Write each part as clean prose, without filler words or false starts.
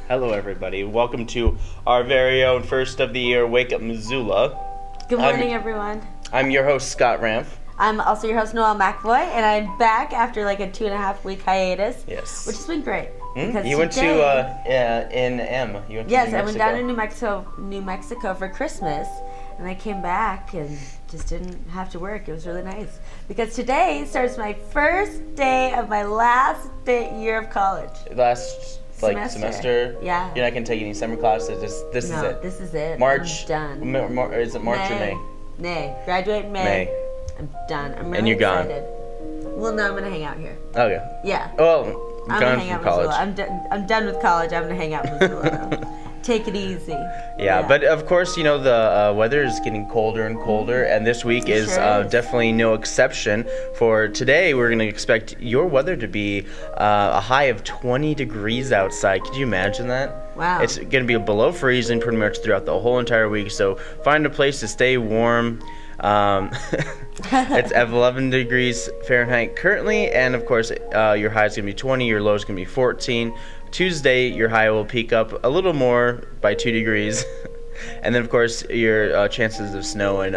Hello, everybody. Welcome to our very own first of the year Wake Up Missoula. Good morning, everyone. I'm your host, Scott Ramp. I'm also your host, Noelle McAvoy, and I'm back after like a 2.5-week hiatus. Yes. Which has been great. You went to NM. You went to yes, I went down to New Mexico for Christmas, and I came back and just didn't have to work. It was really nice because today starts my first day of my last year of college. Last semester. Yeah. You're not gonna take any summer classes. This is it. This is it. March. I'm done. Is it March or May? May. Graduate in May. I'm done. I'm really excited. Well, no, I'm gonna hang out here. Okay. Yeah. Oh, I'm gonna hang out from college. I'm done with college. I'm gonna hang out in Missoula. Take it easy. Yeah, but of course, you know, the weather is getting colder and colder, and this week is definitely no exception. For today, we're going to expect your weather to be a high of 20 degrees outside. Could you imagine that? Wow. It's going to be below freezing pretty much throughout the whole entire week, so find a place to stay warm. It's at 11 degrees Fahrenheit currently, and of course, your high is going to be 20, your low is going to be 14. Tuesday, your high will peak up a little more by 2 degrees. And then, of course, your chances of snow and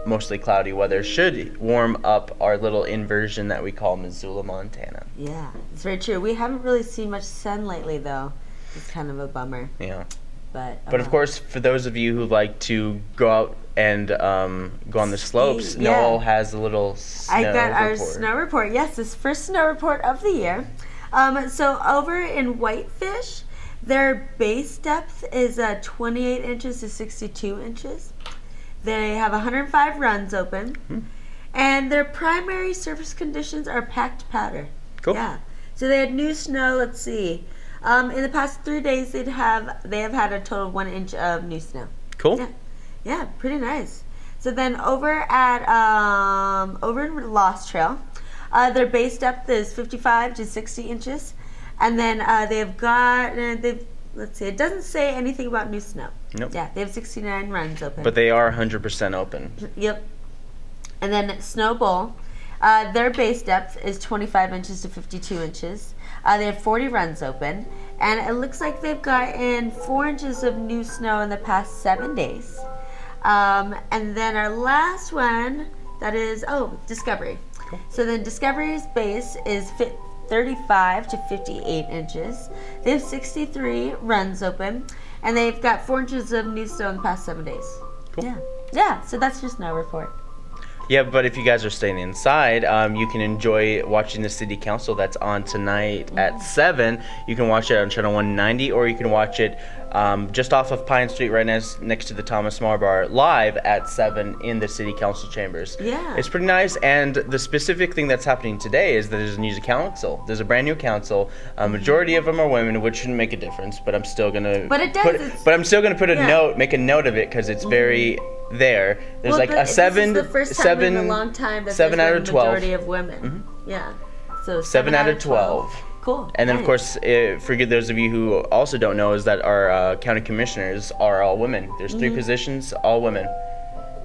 mostly cloudy weather should warm up our little inversion that we call Missoula, Montana. Yeah, it's very true. We haven't really seen much sun lately, though. It's kind of a bummer. Yeah. But of course, for those of you who like to go out and go on the slopes, Noelle has a little snow report. I got our snow report. Yes, this first snow report of the year. So over in Whitefish, their base depth is 28 inches to 62 inches. They have 105 runs open. And their primary surface conditions are packed powder. Cool. Yeah. So they had new snow, let's see. In the past 3 days, they have had a total of 1 inch of new snow. Cool. Yeah, pretty nice. So then over in Lost Trail, their base depth is 55 to 60 inches. And then let's see, it doesn't say anything about new snow. Nope. Yeah, they have 69 runs open. But they are 100% open. Yep. And then Snow Bowl, their base depth is 25 inches to 52 inches. They have 40 runs open. And it looks like they've gotten 4 inches of new snow in the past 7 days. And then our last one, that is, Discovery. Cool. So then Discovery's base is 35 to 58 inches. They have 63 runs open, and they've got 4 inches of new snow in the past 7 days. Cool. Yeah, so that's your snow report. Yeah, but if you guys are staying inside, you can enjoy watching the city council that's on tonight at 7. You can watch it on channel 190, or you can watch it just off of Pine Street right next to the Thomas Mar Bar live at 7 in the city council chambers. Yeah. It's pretty nice, and the specific thing that's happening today is that there's a new council. There's a brand new council. A majority of them are women, which shouldn't make a difference, but I'm still going to make a note of it because it's very... There's this is the first time in a long time that there's been a majority of women. Yeah. So 7 out of 12. Cool. And then, of course, for those of you who also don't know, is that our county commissioners are all women. There's 3 positions, all women.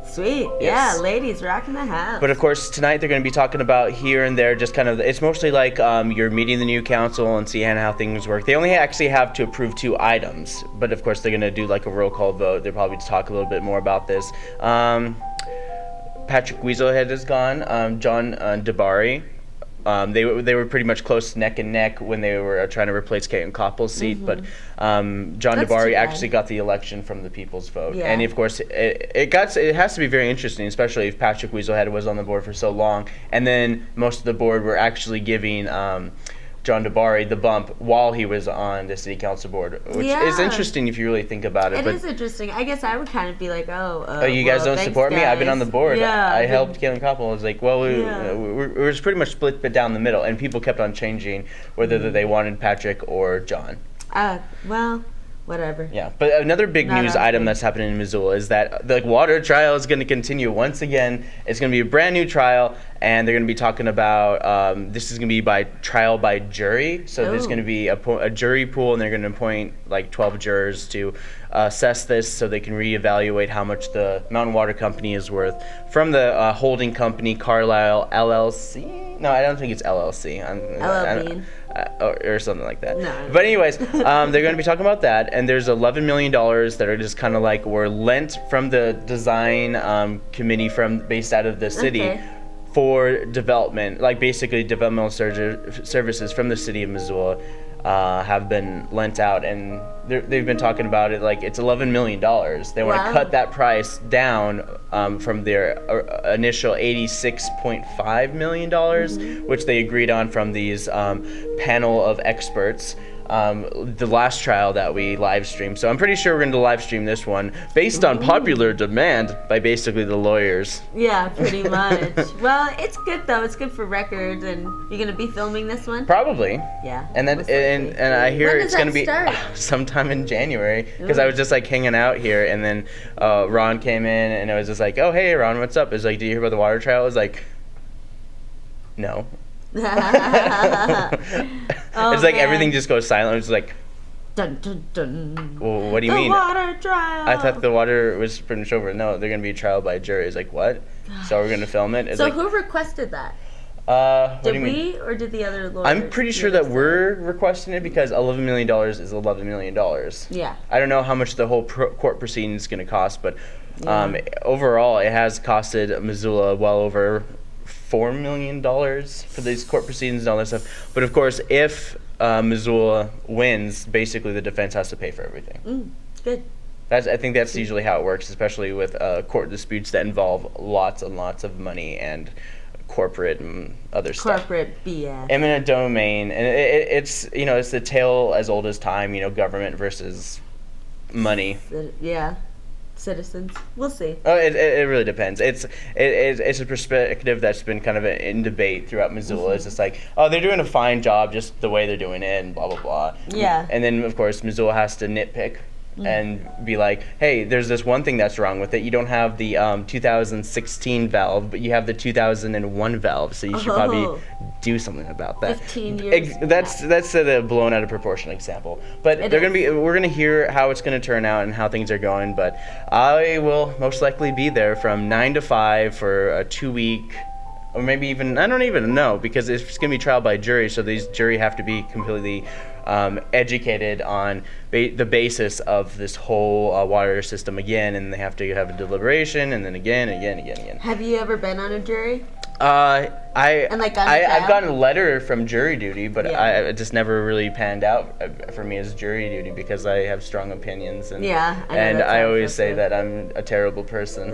Sweet. Yes. Yeah, ladies rocking the house. But of course, tonight they're going to be talking about here and there, just kind of, it's mostly like you're meeting the new council and seeing how things work. They only actually have to approve 2 items, but of course they're going to do like a roll call vote. They'll probably talk a little bit more about this. Patrick Weaselhead is gone. John DeBari. They were pretty much close neck and neck when they were trying to replace Caitlin Koppel's seat, but John DeBari actually got the election from the people's vote. Yeah. And of course, it has to be very interesting, especially if Patrick Weaselhead was on the board for so long, and then most of the board were actually giving John DeBari the bump while he was on the city council board, which is interesting if you really think about it. It is interesting. I guess I would kind of be like, you guys don't support me? I've been on the board. Yeah, I helped Caitlin Koppel. I was like, well, we were pretty much split down the middle, and people kept on changing whether they wanted Patrick or John. Well, whatever. Yeah, but another big news item that's happening in Missoula is that the water trial is going to continue once again. It's going to be a brand new trial, and they're going to be talking about this is going to be by trial by jury. So there's going to be a jury pool, and they're going to appoint like 12 jurors to assess this so they can reevaluate how much the Mountain Water Company is worth from the holding company Carlisle LLC. No, I don't think it's LLC. or something like that. No. But anyways, they're going to be talking about that, and there's $11 million that are just kind of like were lent from the design committee based out of the city. Okay. For development, like basically developmental services from the city of Missoula have been lent out, and they've been talking about it like it's $11 million. They want to cut that price down from their initial $86.5 million, which they agreed on from these panel of experts. The last trial that we live streamed. So I'm pretty sure we're going to live stream this one based on popular demand by basically the lawyers. Yeah, pretty much. Well, it's good though. It's good for records. And you're going to be filming this one? Probably. Yeah. And then and I hear When it's does going to be start? sometime in January, because I was just like hanging out here, and then Ron came in, and I was just like, oh hey Ron, what's up? It's like, do you hear about the water trial? I was like, no. It's like everything just goes silent. It's like, dun, dun, dun. well, what do you mean? The water trial. I thought the water was pretty much over. No, they're gonna be trial by jury. It's like, what? So we're gonna film it? It's So like, who requested that? what do Did you mean? we or did the other lawyers? I'm pretty sure that we're requesting it because $11 million is $11 million. Yeah. I don't know how much the whole court proceeding is gonna cost, but overall, it has costed Missoula well over $4 million for these court proceedings and all that stuff. But of course, if Missoula wins, basically the defense has to pay for everything. Good. I think that's usually how it works, especially with court disputes that involve lots and lots of money and corporate and other stuff. Corporate BS. Eminent domain, and it's it's the tale as old as time. Government versus money. Yeah. Citizens. We'll see. Oh, it really depends. It's a perspective that's been kind of in debate throughout Missoula. It's just like, oh, they're doing a fine job just the way they're doing it, and blah blah blah. Yeah. And then of course Missoula has to nitpick and be like, hey, there's this one thing that's wrong with it. You don't have the 2016 valve, but you have the 2001 valve, so you should probably do something about that. 15 years. That's a blown out of proportion example. But we're gonna hear how it's gonna turn out and how things are going. But I will most likely be there from 9 to 5 for a 2-week. Or maybe even, I don't even know, because it's going to be trial by jury, so these jury have to be completely educated on the basis of this whole water system again, and they have to have a deliberation, and then again. Have you ever been on a jury? I've gotten a letter from jury duty, but Yeah. it just never really panned out for me as jury duty because I have strong opinions, and I always say that I'm a terrible person.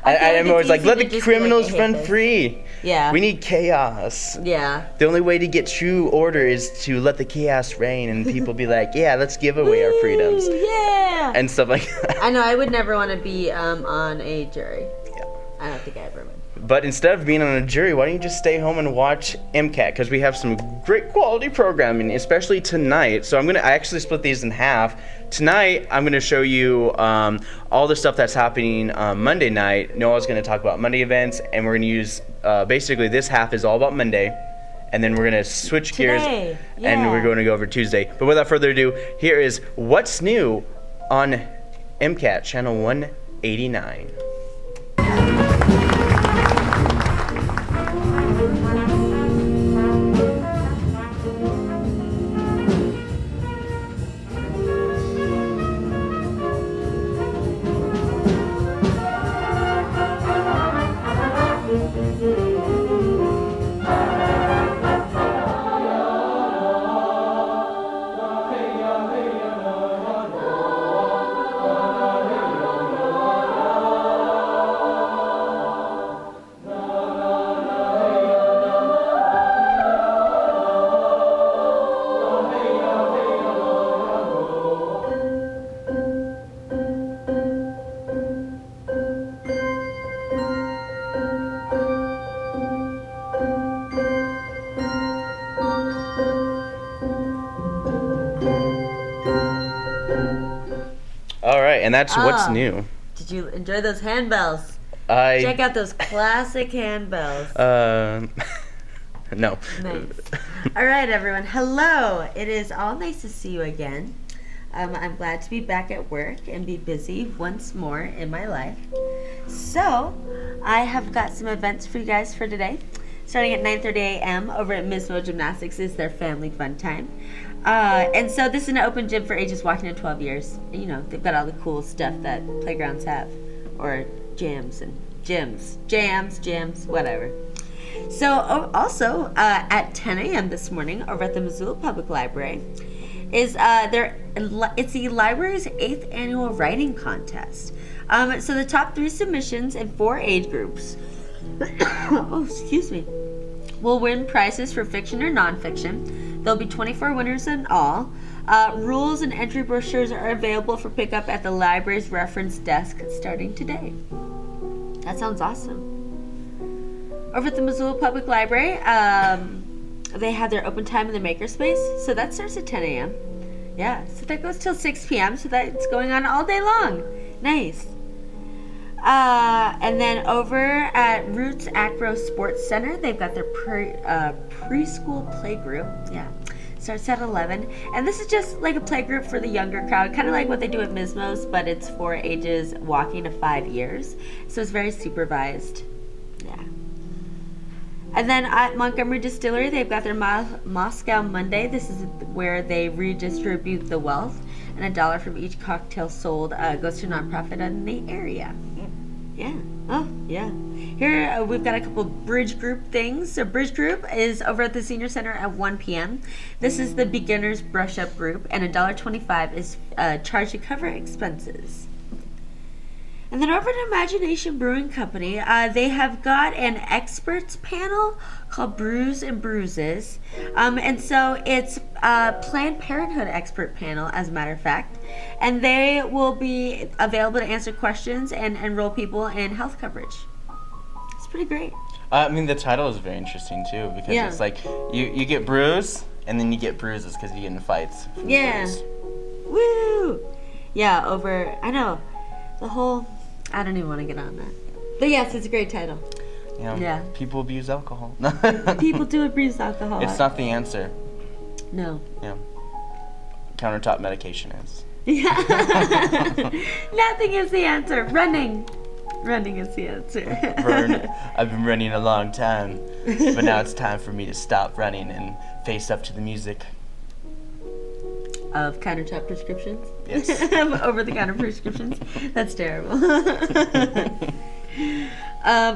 I'm always like, let the criminals run free. Yeah. We need chaos. Yeah. The only way to get true order is to let the chaos reign, and people be like, yeah, let's give away our freedoms. Yeah. And stuff like that. I know, I would never want to be on a jury. Yeah. I don't think I ever would. But instead of being on a jury, why don't you just stay home and watch MCAT? Because we have some great quality programming, especially tonight. So I actually split these in half. Tonight, I'm going to show you all the stuff that's happening Monday night. Noelle's going to talk about Monday events, and we're going to use, basically this half is all about Monday. And then we're going to switch gears, and we're going to go over Tuesday. But without further ado, here is What's New on MCAT, channel 189. And that's What's New. Did you enjoy those handbells? Check out those classic handbells. No. Nice. All right, everyone. Hello. It is all nice to see you again. I'm glad to be back at work and be busy once more in my life. So, I have got some events for you guys for today. starting at 9:30 a.m. over at Miss Mo Gymnastics is their family fun time. And so this is an open gym for ages walking to 12 years. You know, they've got all the cool stuff that playgrounds have, or jams, whatever. So also at 10 a.m. this morning over at the Missoula Public Library is it's the library's 8th annual writing contest. So the top 3 submissions in 4 age groups will win prizes for fiction or nonfiction. There'll be 24 winners in all. Rules and entry brochures are available for pickup at the library's reference desk starting today. That sounds awesome. Over at the Missoula Public Library, they have their open time in the makerspace, so that starts at 10 a.m. Yeah, so that goes till 6 p.m., so that's going on all day long. Nice. And then over at Roots Acro Sports Center, they've got their preschool playgroup. Yeah, starts at 11. And this is just like a playgroup for the younger crowd, kind of like what they do at Mismos, but it's for ages walking to 5 years. So it's very supervised. Yeah. And then at Montgomery Distillery, they've got their Moscow Monday. This is where they redistribute the wealth, and $1 from each cocktail sold goes to a nonprofit in the area. Yeah. Oh, yeah. Here we've got a couple bridge group things. So bridge group is over at the Senior Center at 1 p.m. This is the beginners brush up group, and $1.25 is charged to cover expenses. And then over at Imagination Brewing Company, they have got an experts panel called Brews and Bruises. And so it's a Planned Parenthood expert panel, as a matter of fact. And they will be available to answer questions and enroll people in health coverage. It's pretty great. I mean, the title is very interesting, too, because it's like you get brews, and then you get bruises because you get in fights. Yeah. Woo! Yeah, I know, the whole... I don't even want to get on that. But yes, it's a great title. Yeah. People abuse alcohol. People do abuse alcohol. It's not the answer. No. Yeah. Countertop medication is. Yeah. Nothing is the answer. Running is the answer. I've been running a long time, but now it's time for me to stop running and face up to the music. Of countertop prescriptions? Yes. Over-the-counter prescriptions? That's terrible.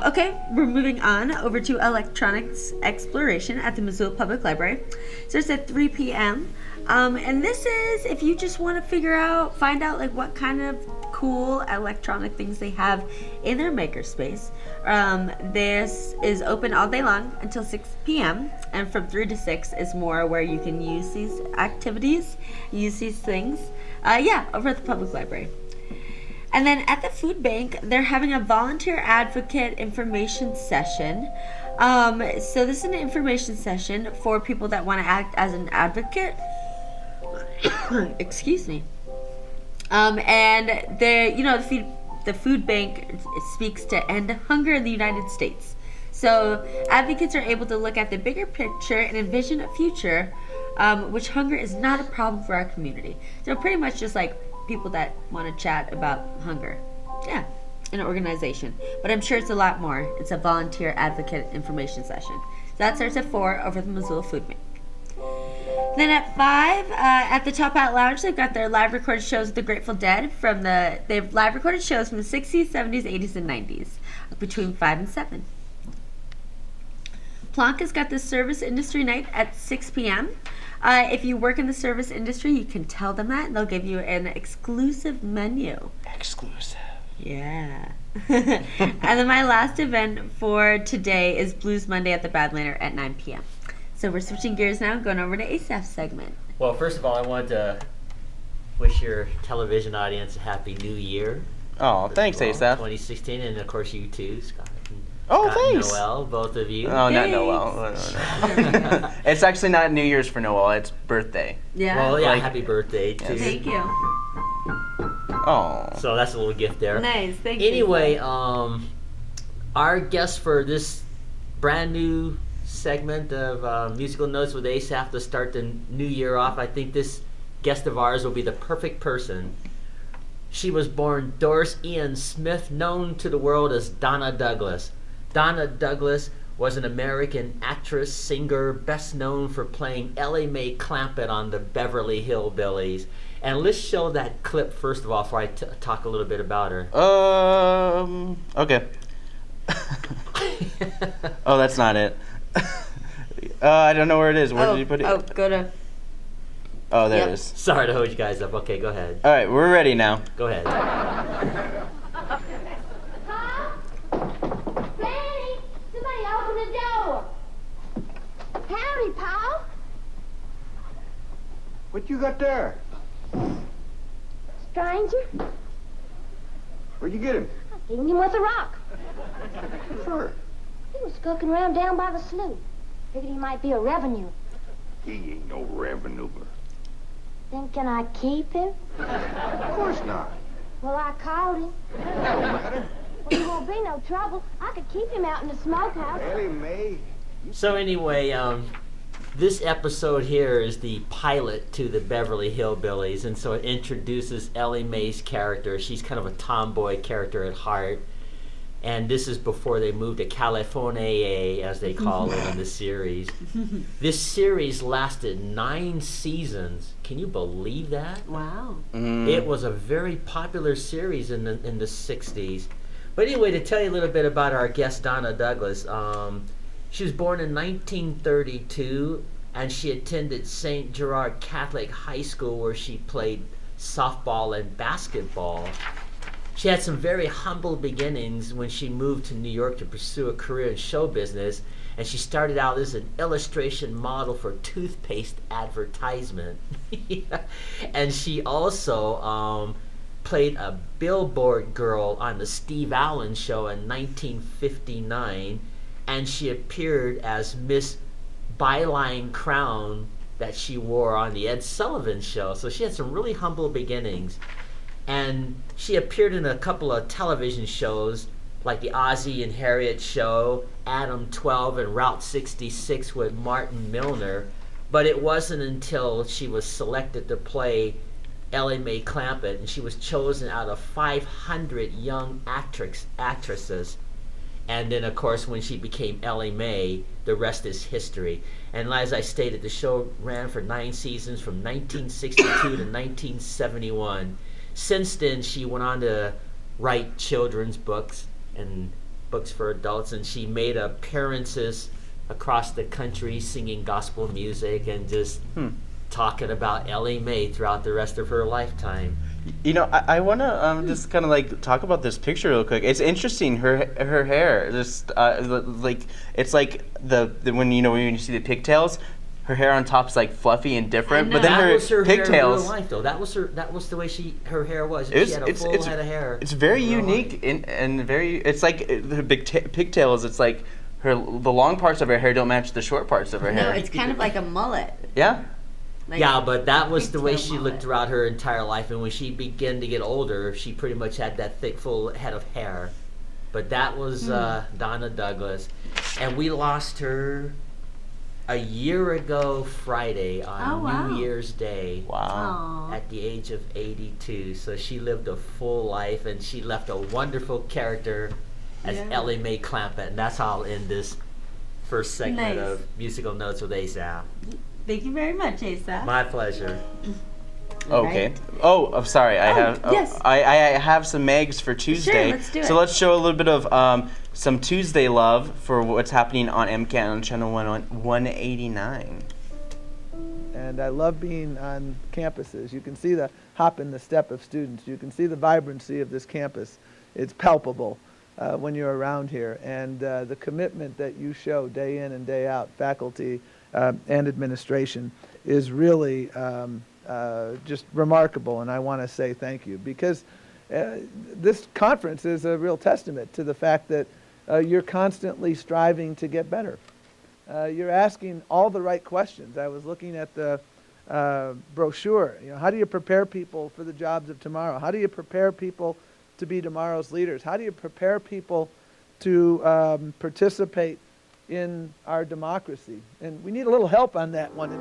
Okay, we're moving on over to electronics exploration at the Missoula Public Library. So it's at 3 p.m. And this is if you just want to find out like what kind of cool electronic things they have in their makerspace. This is open all day long until 6 p.m. and from 3 to 6 is more where you can use these activities, use these things. Over at the public library. And then at the food bank, they're having a volunteer advocate information session. So this is an information session for people that want to act as an advocate. Excuse me. And the food bank speaks to end hunger in the United States. So advocates are able to look at the bigger picture and envision a future which hunger is not a problem for our community. So pretty much just like people that want to chat about hunger. Yeah, in an organization. But I'm sure it's a lot more. It's a volunteer advocate information session. So that starts at 4 over the Missoula Food Bank. Then at 5, at the Top Hat Lounge, they've got their live recorded shows of the Grateful Dead. They've live recorded shows from the 60s, 70s, 80s, and 90s, between 5 and 7. Plonk has got the service industry night at 6 p.m. If you work in the service industry, you can tell them that, and they'll give you an exclusive menu. Exclusive. Yeah. And then my last event for today is Blues Monday at the Badlander at 9 p.m. So we're switching gears now, going over to Asaph's segment. Well, first of all, I wanted to wish your television audience a happy new year. Oh, thanks, Asaph. 2016, and of course you too, Scott. Oh, Scott thanks. And Noelle, both of you. Oh, Thanks. not Noelle. No. It's actually not New Year's for Noelle. It's birthday. Yeah. Well, yeah, Like- happy birthday too. Yes. Thank you. Oh. So that's a little gift there. Nice. Thank you. Anyway, our guest for this brand new segment of Musical Notes with Asaph to start the new year off, I think this guest of ours will be the perfect person. She was born Doris Ian Smith, known to the world as Donna Douglas. Donna Douglas was an American actress, singer, best known for playing Ellie Mae Clampett on the Beverly Hillbillies. And let's show that clip first of all before I talk a little bit about her. Okay. Oh, that's not it. I don't know where it is. Where did you put it? Oh, go to. Oh, there Yep. it is. Sorry to hold you guys up. Okay, go ahead. All right, we're ready now. Go ahead. Granny, somebody open the door. Howdy, Pa. What you got there? Stranger, Where'd you get him? I seen him with a rock. Sure. He was skulking around down by the slough. Figured he might be a revenue. He ain't no revenue. Then can I keep him? Of course not. Well, I called him. Don't matter. Well, he won't be no trouble. I could keep him out in the smokehouse. Ellie Mae. So anyway, this episode here is the pilot to the Beverly Hillbillies, and so it introduces Ellie Mae's character. She's kind of a tomboy character at heart, and this is before they moved to California, as they call it in the series. This series lasted 9 seasons. Can you believe that? Wow. It was a very popular series in the 60s. But anyway, to tell you a little bit about our guest, Donna Douglas, she was born in 1932, and she attended St. Gerard Catholic High School, where she played softball and basketball. She had some very humble beginnings when she moved to New York to pursue a career in show business, and she started out as an illustration model for toothpaste advertisement. And she also played a billboard girl on the Steve Allen Show in 1959, and she appeared as Miss Byline Crown that she wore on the Ed Sullivan Show. So she had some really humble beginnings. And she appeared in a couple of television shows like the Ozzie and Harriet Show, Adam 12, and Route 66 with Martin Milner. But it wasn't until she was selected to play Ellie Mae Clampett, and she was chosen out of 500 young actresses. And then, of course, when she became Ellie Mae, the rest is history. And as I stated, the show ran for 9 seasons from 1962 to 1971. Since then, she went on to write children's books and books for adults, and she made appearances across the country singing gospel music and just talking about Ellie Mae throughout the rest of her lifetime. You know, I want to just kind of like talk about this picture real quick. It's interesting. Her hair, just like it's like the when you see the pigtails, her hair on top is like fluffy and different. But then that her was her hair in pigtails. real life, though. That was the way her hair was. It's- She had a it's- full it's- head of hair. It's very in real unique life. and very. It's like the pigtails. It's like the long parts of her hair don't match the short parts of her No, hair. it's kind of like a mullet. Yeah. Like Yeah, but that was the way pigtail she looked mullet. throughout her entire life. And when she began to get older, she pretty much had that thick, full head of hair. But that was Donna Douglas. And we lost her a year ago Friday on Oh, wow. New Year's Day. Wow. Aw. At the age of 82. So she lived a full life, and she left a wonderful character as Yeah. Ellie Mae Clampett. And that's how I'll end this first segment Nice. of Musical Notes with Asaph. Thank you very much, Asa. My pleasure. Okay. Right. Oh, I'm sorry. I have. yes. I have some mags for Tuesday. let's do So it. let's show a little bit of some Tuesday love for what's happening on MCAT on channel 189. And I love being on campuses. You can see the hop and the step of students. You can see the vibrancy of this campus. It's palpable when you're around here. And the commitment that you show day in and day out, faculty and administration, is really just remarkable. And I want to say thank you, because this conference is a real testament to the fact that you're constantly striving to get better. You're asking all the right questions. I was looking at the brochure. You know, how do you prepare people for the jobs of tomorrow? How do you prepare people to be tomorrow's leaders? How do you prepare people to participate in our democracy? And we need a little help on that one.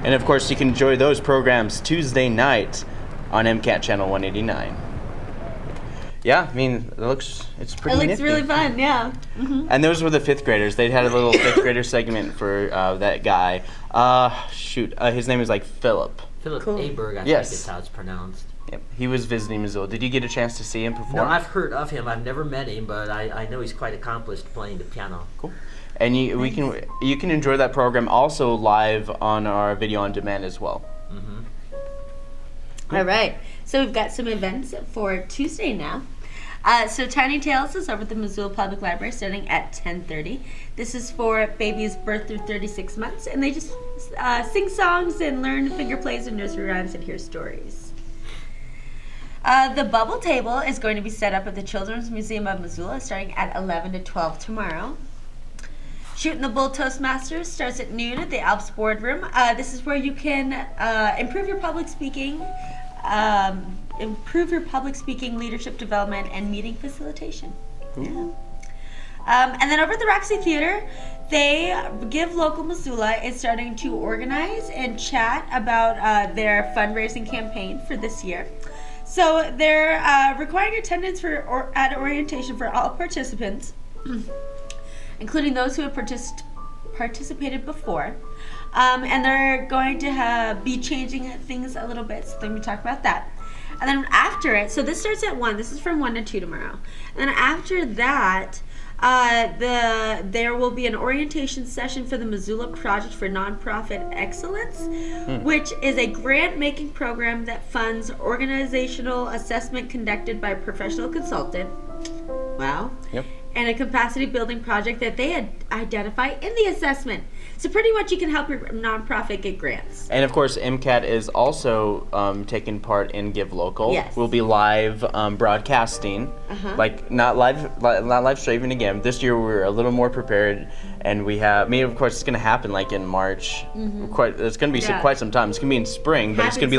And of course, you can enjoy those programs Tuesday night on MCAT channel 189. Yeah, I mean, it's pretty It looks nifty. really fun, yeah. And those were the 5th graders. They had a little 5th grader segment for that guy. His name is like Philip. Philip Cool. Aberg, I Yes. think is how it's pronounced. Yep. He was visiting Missoula. Did you get a chance to see him perform? No, I've heard of him. I've never met him, but I know he's quite accomplished playing the piano. Cool. And you can enjoy that program also live on our video on demand as well. All right. So we've got some events for Tuesday now. So Tiny Tales is over at the Missoula Public Library starting at 10:30. This is for babies birth through 36 months, and they just sing songs and learn finger plays and nursery rhymes and hear stories. The bubble table is going to be set up at the Children's Museum of Missoula starting at 11 to 12 tomorrow. Shooting the Bull Toastmasters starts at noon at the Alps Boardroom. This is where you can improve your public speaking, leadership development, and meeting facilitation. Yeah. And then over at the Roxy Theater, they Give Local Missoula is starting to organize and chat about their fundraising campaign for this year. So they're requiring attendance at orientation for all participants, including those who have participated before. And they're going to be changing things a little bit, so then we talk about that. And then after it, so this starts at 1, this is from 1 to 2 tomorrow. And then after that, there will be an orientation session for the Missoula Project for Nonprofit Excellence, which is a grant-making program that funds organizational assessment conducted by a professional consultant. Wow. Yep. And a capacity building project that they had identify in the assessment. So pretty much you can help your nonprofit get grants. And of course, MCAT is also taking part in Give Local. Yes. We'll be live broadcasting, like not live streaming again. This year we're a little more prepared, and we have. I mean, of course, it's going to happen like in March. It's going to be quite some time. It's going to be in spring, but it's going to be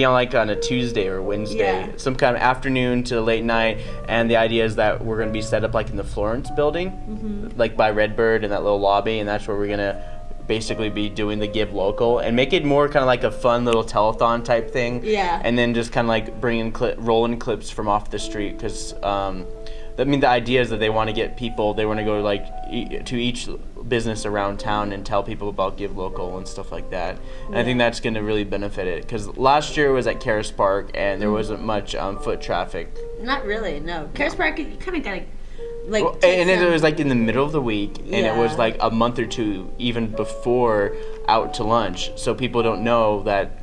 like on a Tuesday or Wednesday, some kind of afternoon to late night. And the idea is that we're going to be set up like in the Florence building, like by Redbird in that little lobby, and that's where we're going to basically be doing the Give Local and make it more kind of like a fun little telethon type thing. Yeah. And then just kind of like rolling clips from off the street, because the idea is that they want to get people, they want to go like to each business around town and tell people about Give Local and stuff like that. And I think that's going to really benefit it, because last year was at Karis Park and there wasn't much foot traffic. Not really, no. Karis Park, you kind of got to like. And it was like in the middle of the week, and it was like a month or two even before out to lunch. So people don't know that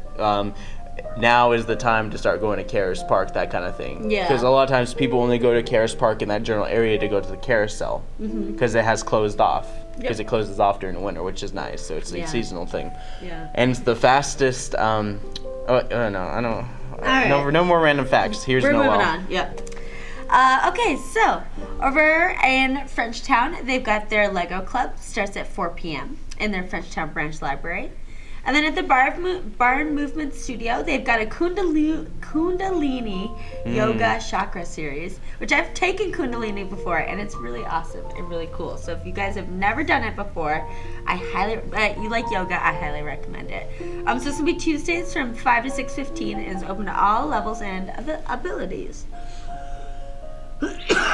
now is the time to start going to Karis Park, that kind of thing. Yeah. Because a lot of times people only go to Karis Park in that general area to go to the carousel, because it has closed off. Because it closes off during the winter, which is nice. So it's a seasonal thing. Yeah. And it's the fastest. No, I don't. All right. No more random facts. Here's We're Noelle. moving on. Yep. Okay, so over in Frenchtown, they've got their Lego Club. Starts at 4 p.m. in their Frenchtown branch library. And then at the Barn Movement Studio, they've got a Kundalini Yoga Chakra series, which I've taken Kundalini before, and it's really awesome and really cool. So if you guys have never done it before, you like yoga, I highly recommend it. So this will be Tuesdays from 5 to 6:15, and it's open to all levels and abilities.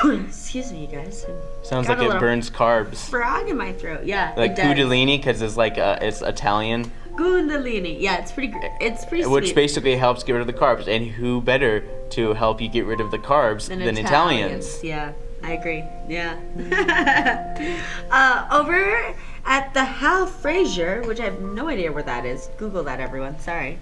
Excuse me, you guys. Sounds Got like a it little burns carbs. frog in my throat. Yeah, Like it does. Kundalini, because it's like it's Italian, Kundalini. Yeah, it's pretty. It's pretty which sweet. basically helps get rid of the carbs. And who better to help you get rid of the carbs than Italians? Yeah, I agree. Yeah. Over at the Hal Fraser, which I have no idea where that is. Google that, everyone. Sorry.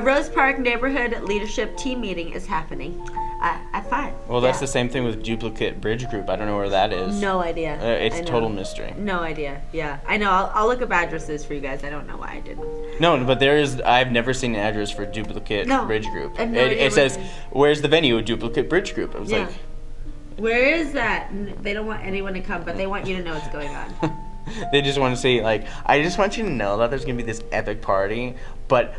Rose Park Neighborhood Leadership Team Meeting is happening at 5. Well, that's the same thing with Duplicate Bridge Group. I don't know where that is. No idea. It's I a know. total mystery. No idea. Yeah, I know. I'll look up addresses for you guys. I don't know why I didn't. No, but I've never seen an address for Duplicate Bridge Group. I have no idea It says, where it is. "Where's the venue? Duplicate Bridge Group." I was like, Where is that? They don't want anyone to come, but they want you to know what's going on. they just want to say, like, I just want you to know that there's gonna be this epic party, but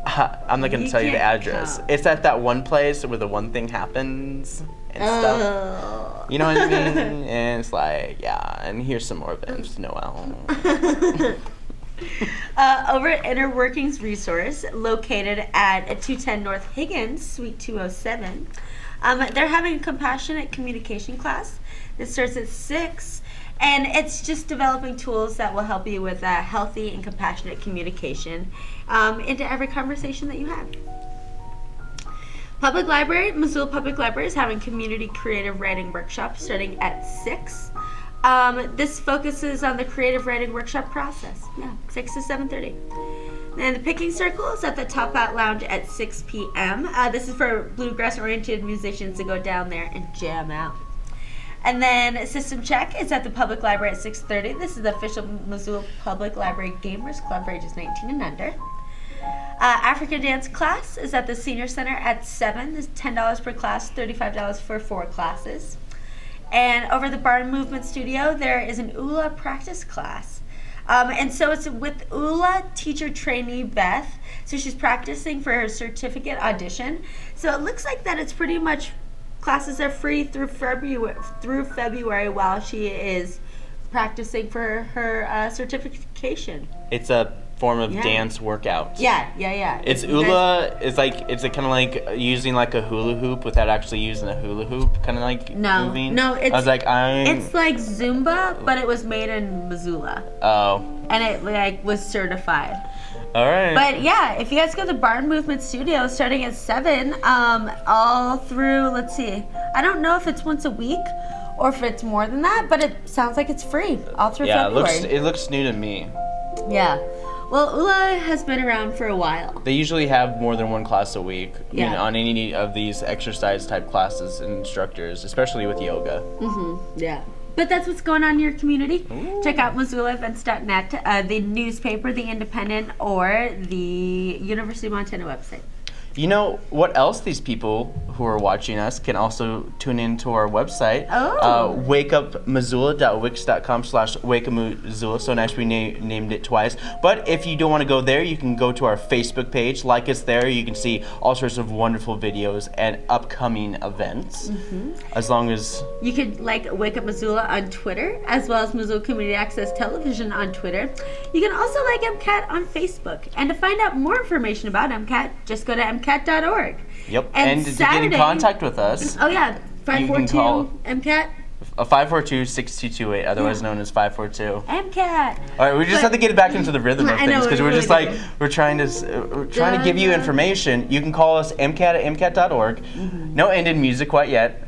I'm not gonna You tell you the can't address. come. It's at that one place where the one thing happens and stuff. You know what I mean? And it's like, yeah, and here's some more events, Noelle. Over at Inner Workings Resource, located at 210 North Higgins, Suite 207, they're having a compassionate communication class. It starts at 6, and it's just developing tools that will help you with healthy and compassionate communication into every conversation that you have. Public Library, Missoula Public Library is having community creative writing workshop starting at 6. This focuses on the creative writing workshop process. 6 to 7:30. And the Picking Circle is at the Top Out Lounge at 6 p.m. This is for bluegrass-oriented musicians to go down there and jam out. And then System Check is at the Public Library at 6:30. This is the official Missoula Public Library Gamers Club for ages 19 and under. African Dance class is at the Senior Center at 7. This is $10 per class, $35 for 4 classes. And over the Barn Movement Studio, there is an ULA practice class. And so it's with ULA teacher trainee Beth. So she's practicing for her certificate audition. So it looks like that it's pretty much classes are free through February while she is practicing for her certification. It's a form of dance workout. Yeah. It's ULA. It's kind of like using like a hula hoop without actually using a hula hoop. Kind of like moving. No. It's like Zumba, but it was made in Missoula. Oh. And it was certified. All right. But yeah, if you guys go to Barn Movement Studio starting at 7, all through, let's see, I don't know if it's once a week or if it's more than that, but it sounds like it's free all through February. It looks new to me. Yeah. Well, ULA has been around for a while. They usually have more than one class a week. I mean, on any of these exercise type classes and instructors, especially with yoga. Yeah. But that's what's going on in your community. Ooh. Check out MissoulaEvents.net, the newspaper, the Independent, or the University of Montana website. You know what else these people who are watching us can also tune into our website. wakeupmissoula.wix.com/wakeupmissoula. So nice we named it twice. But if you don't want to go there, you can go to our Facebook page. Like us there. You can see all sorts of wonderful videos and upcoming events. As long as... You could like Wake Up Missoula on Twitter, as well as Missoula Community Access Television on Twitter. You can also like MCAT on Facebook. And to find out more information about MCAT, just go to MCAT.org. Yep, and to get in contact with us. Oh yeah, 542-MCAT. 542-6228, otherwise known as 542. MCAT. All right, we just have to get back into the rhythm of things because we're just we're trying to give you information. You can call us MCAT at MCAT.org. No ended music quite yet.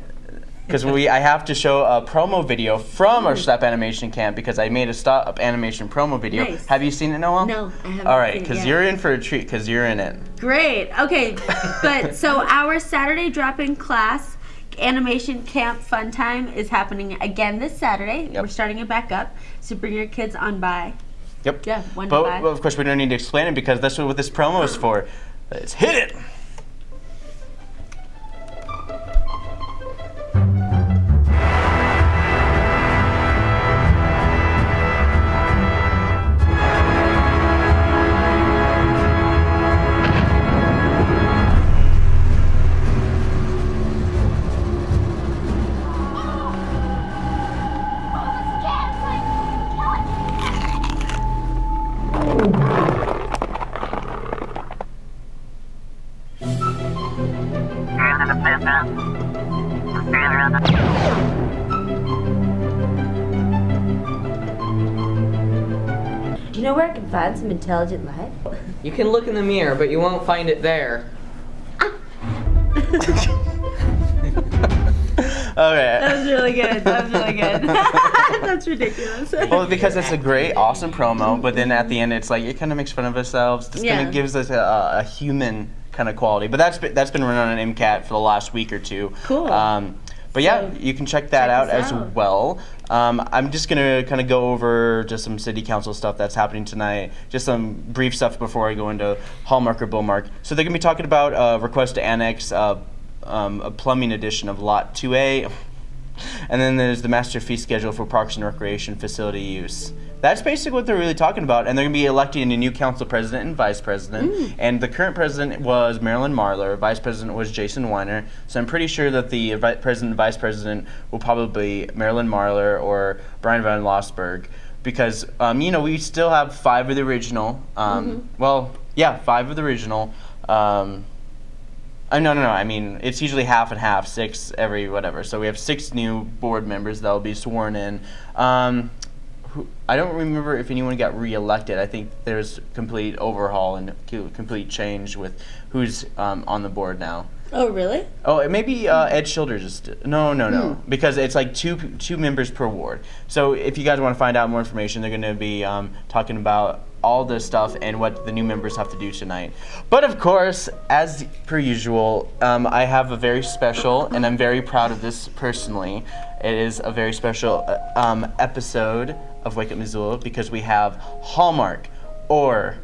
Because I have to show a promo video from our Stop Animation Camp because I made a Stop Animation promo video. Nice. Have you seen it, Noelle? No, I haven't. All right, because you're in for a treat because you're in it. Great. Okay, but so our Saturday drop-in class animation camp fun time is happening again this Saturday. Yep. We're starting it back up, so bring your kids on by. Yep. Yeah, 1 to 5. But of course, we don't need to explain it because that's what this promo is for. Let's hit it. Do you know where I can find some intelligent life? You can look in the mirror, but you won't find it there. Okay. That was really good. That's ridiculous. Well, because it's a great, awesome promo, but then at the end, it's like it kind of makes fun of ourselves. Just kind of gives us a human kind of quality. But that's been running on MCAT for the last week or two. Cool. But yeah, you can check that out as well. I'm just going to kind of go over just some city council stuff that's happening tonight. Just some brief stuff before I go into Hallmark or Bullmark. So they're going to be talking about a request to annex a plumbing addition of Lot 2A. And then there's the master fee schedule for parks and recreation facility use. That's basically what they're really talking about. And they're going to be electing a new council president and vice president. And the current president was Marilyn Marler. Vice president was Jason Weiner. So I'm pretty sure that the president and vice president will probably be Marilyn Marler or Brian Van Lossberg. because we still have 5 of the original. Well, yeah, 5 of the original. No. I mean, it's usually half and half, 6 every whatever. So we have 6 new board members that will be sworn in. I don't remember if anyone got reelected. I think there's complete overhaul and complete change with who's on the board now. Oh, really? Oh, maybe Ed Childers is no, because it's like two members per ward. So if you guys want to find out more information, they're going to be talking about all this stuff and what the new members have to do tonight. But of course, as per usual, I have a very special, and I'm very proud of this personally. It is a very special episode of Wake Up Missoula because we have Hallmark or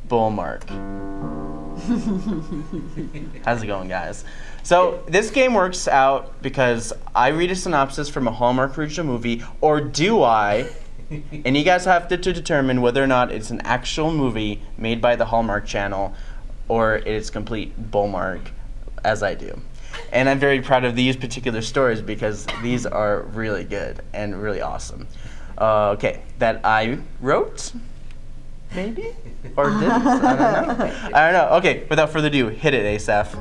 Bullmark. How's it going, guys? So this game works out because I read a synopsis from a Hallmark original movie, or do I? And you guys have to determine whether or not it's an actual movie made by the Hallmark Channel or it's complete Bullmark, as I do. And I'm very proud of these particular stories because these are really good and really awesome. Okay, that I wrote? Maybe? Or didn't? I don't know. Okay, without further ado, hit it, Asaph.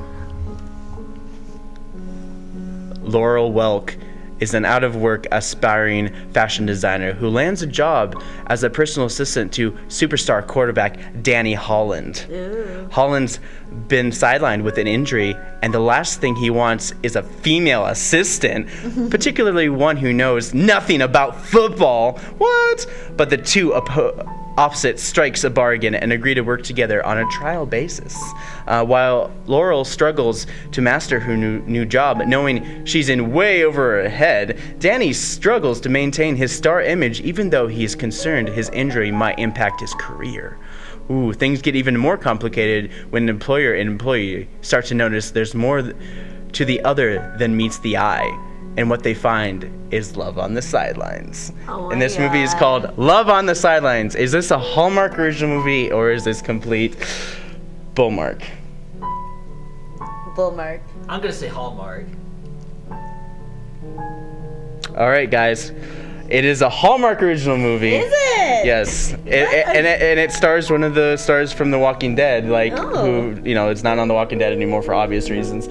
Laurel Welk is an out-of-work, aspiring fashion designer who lands a job as a personal assistant to superstar quarterback Danny Holland. Ew. Holland's been sidelined with an injury, and the last thing he wants is a female assistant, particularly one who knows nothing about football. What? But the two opposites strikes a bargain and agree to work together on a trial basis. While Laurel struggles to master her new job, knowing she's in way over her head, Danny struggles to maintain his star image even though he's concerned his injury might impact his career. Ooh, things get even more complicated when an employer and employee start to notice there's more to the other than meets the eye. And what they find is love on the sidelines. Oh and this movie is called Love on the Sidelines. Is this a Hallmark original movie or is this complete Bullmark? Bullmark. I'm gonna say Hallmark. All right, guys. It is a Hallmark original movie. Is it? Yes. It stars one of the stars from The Walking Dead, who, it's not on The Walking Dead anymore for obvious reasons.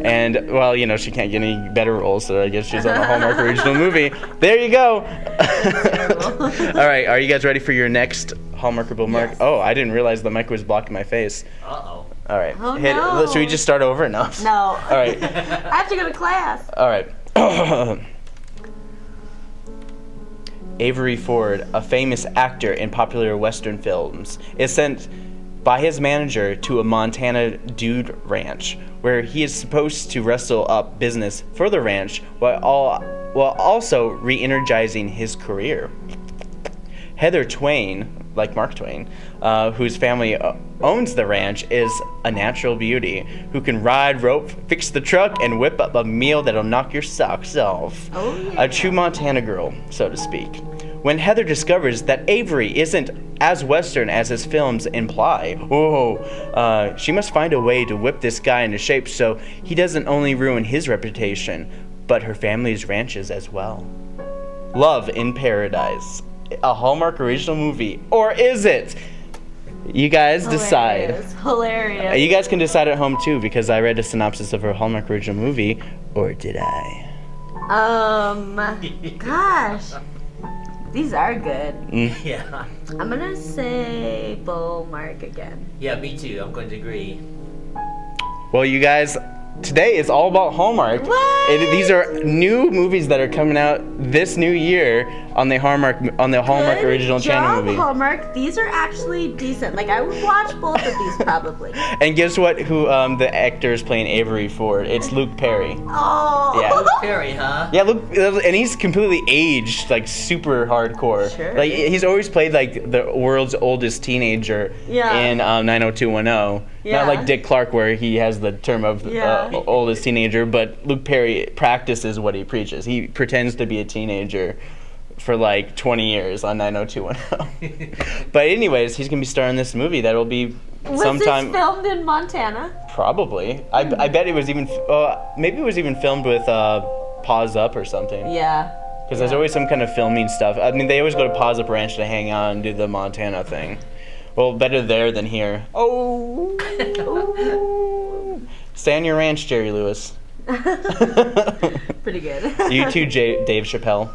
And, well, she can't get any better roles, so I guess she's on a Hallmark original movie. There you go. All right, are you guys ready for your next Hallmark or Bullmark? Yes. Oh, I didn't realize the mic was blocking my face. Uh-oh. All right. Oh, no. Should we just start over? No. No. All right. I have to go to class. All right. Avery Ford, a famous actor in popular Western films, is sent by his manager to a Montana dude ranch, where he is supposed to wrestle up business for the ranch while also re-energizing his career. Heather Twain, like Mark Twain, whose family owns the ranch, is a natural beauty who can ride, rope, fix the truck, and whip up a meal that'll knock your socks off. Oh, yeah. A true Montana girl, so to speak. When Heather discovers that Avery isn't as Western as his films imply, she must find a way to whip this guy into shape so he doesn't only ruin his reputation, but her family's ranches as well. Love in Paradise, a Hallmark original movie, or is it? You guys decide. Hilarious. You guys can decide at home too, because I read a synopsis of a Hallmark original movie, or did I? Gosh. These are good. Yeah. I'm gonna say Bullmark again. Yeah, me too. I'm going to agree. Well, you guys, today is all about Hallmark. What? These are new movies that are coming out this new year on the Hallmark Good original channel job, movie. Hallmark. These are actually decent. Like, I would watch both of these probably. And guess what? Who the actor is playing Avery Ford? It's Luke Perry. Oh. Yeah. Perry, huh? Yeah, Luke, and he's completely aged, like super hardcore. Sure. Like he's always played like the world's oldest teenager Yeah. in 90210. Yeah. Not like Dick Clark where he has the term of Yeah. oldest teenager, but Luke Perry practices what he preaches. He pretends to be a teenager for like 20 years on 90210. But anyways, he's gonna be starring in this movie that'll be sometime. Was this filmed in Montana? Probably. I bet it was even maybe it was even filmed with Paws Up or something. Yeah. Because there's always some kind of filming stuff. I mean, they always go to Pawsip Ranch to hang out and do the Montana thing. Well, better there than here. Oh. Stay on your ranch, Jerry Lewis. Pretty good. You too, Dave Chappelle.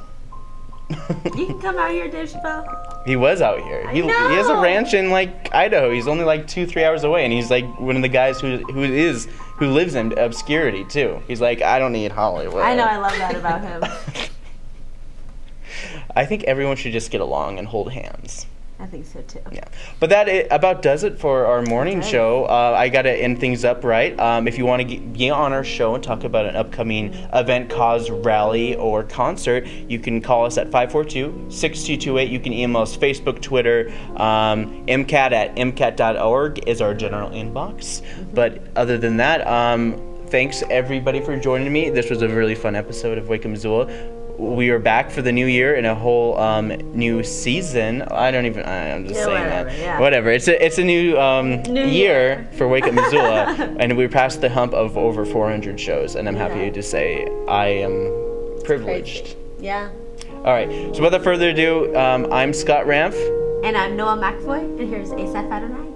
You can come out here, Dave Chappelle. He was out here. He has a ranch in like Idaho. He's only like 2-3 hours away, and he's like one of the guys who lives in obscurity too. He's like, I don't need Hollywood. I know, I love that about him. I think everyone should just get along and hold hands. I think so too. Yeah, but that about does it for our morning Okay. show. I got to end things up right. If you want to be on our show and talk about an upcoming event, cause, rally, or concert, you can call us at 542-6228. You can email us Facebook, Twitter, mcat@mcat.org is our general inbox. But other than that, thanks everybody for joining me. This was a really fun episode of Wake Up Missoula. We are back for the new year in a whole new season. I'm just saying whatever, that. yeah. Whatever. It's a new, New year year. for Wake Up Missoula, and we're past the hump of over 400 shows, and I'm happy to say I am privileged. Yeah. All right. So without further ado, I'm Scott Ramf. And I'm Noelle McAvoy, and here's Asaph Adonai.